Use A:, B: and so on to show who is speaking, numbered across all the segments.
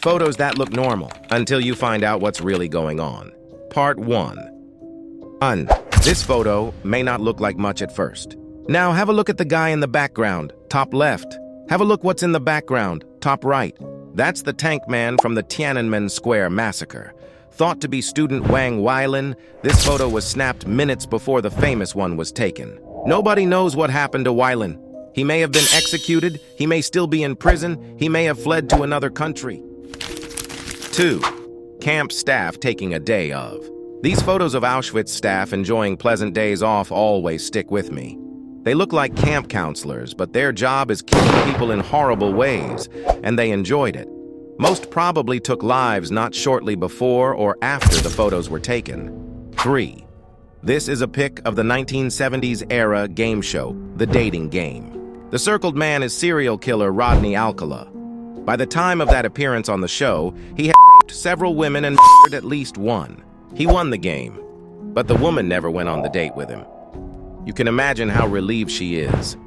A: Photos that look normal until you find out what's really going on. Part 1. This photo may not look like much at first. Now have a look at the guy in the background, top left. Have a look what's in the background, top right. That's the tank man from the Tiananmen Square massacre. Thought to be student Wang Weilin, this photo was snapped minutes before the famous one was taken. Nobody knows what happened to Weilin. He may have been executed, he may still be in prison, he may have fled to another country. 2. Camp staff taking a day of. These photos of Auschwitz staff enjoying pleasant days off always stick with me. They look like camp counselors, but their job is killing people in horrible ways, and they enjoyed it. Most probably took lives not shortly before or after the photos were taken. 3. This is a pic of the 1970s era game show, The Dating Game. The circled man is serial killer Rodney Alcala. By the time of that appearance on the show, he had raped several women and murdered at least one. He won the game, but the woman never went on the date with him. You can imagine how relieved she is.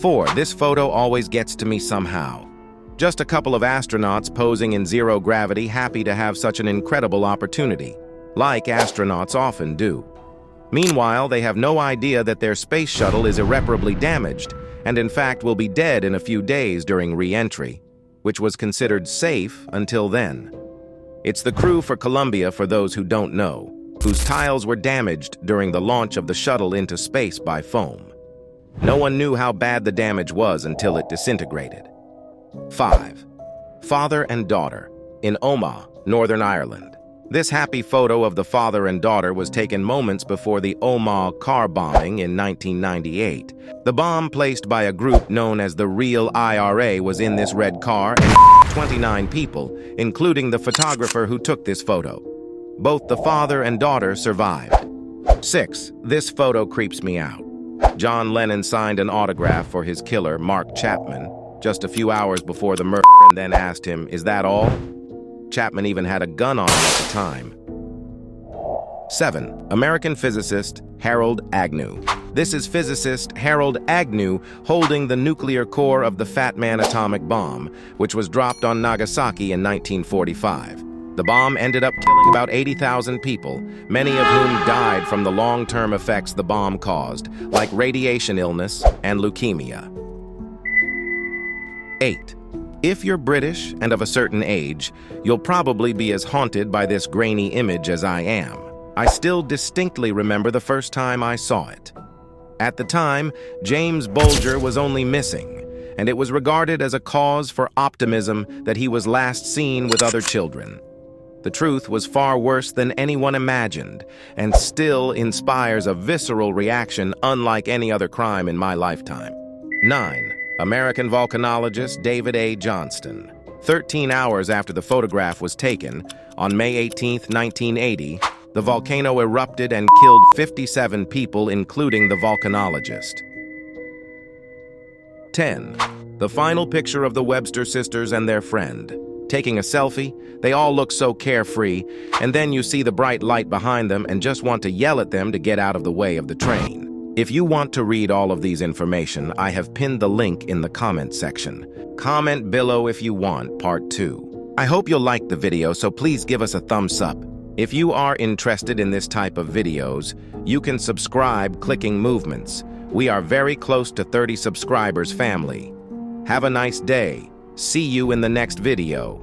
A: 4. This photo always gets to me somehow. Just a couple of astronauts posing in zero gravity, happy to have such an incredible opportunity, like astronauts often do. Meanwhile, they have no idea that their space shuttle is irreparably damaged, and in fact will be dead in a few days during re-entry, which was considered safe until then. It's the crew for Columbia, for those who don't know, whose tiles were damaged during the launch of the shuttle into space by foam. No one knew how bad the damage was until it disintegrated. 5. Father and daughter in Omagh, Northern Ireland. This happy photo of the father and daughter was taken moments before the Omagh car bombing in 1998. The bomb placed by a group known as the Real IRA was in this red car and 29 people, including the photographer who took this photo. Both the father and daughter survived. 6. This photo creeps me out. John Lennon signed an autograph for his killer, Mark Chapman, just a few hours before the murder, and then asked him, "Is that all?" Chapman even had a gun on him at the time. 7. American physicist Harold Agnew. This is physicist Harold Agnew holding the nuclear core of the Fat Man atomic bomb, which was dropped on Nagasaki in 1945. The bomb ended up killing about 80,000 people, many of whom died from the long-term effects the bomb caused, like radiation illness and leukemia. 8. If you're British and of a certain age, you'll probably be as haunted by this grainy image as I am. I still distinctly remember the first time I saw it. At the time, James Bulger was only missing, and it was regarded as a cause for optimism that he was last seen with other children. The truth was far worse than anyone imagined, and still inspires a visceral reaction unlike any other crime in my lifetime. 9. American volcanologist David A. Johnston. 13 hours after the photograph was taken, on May 18, 1980, the volcano erupted and killed 57 people, including the volcanologist. 10. The final picture of the Webster sisters and their friend. Taking a selfie, they all look so carefree, and then you see the bright light behind them and just want to yell at them to get out of the way of the train. If you want to read all of these information, I have pinned the link in the comment section. Comment below if you want part 2. I hope you'll like the video, so please give us a thumbs up. If you are interested in this type of videos, you can subscribe clicking movements. We are very close to 30 subscribers family. Have a nice day. See you in the next video.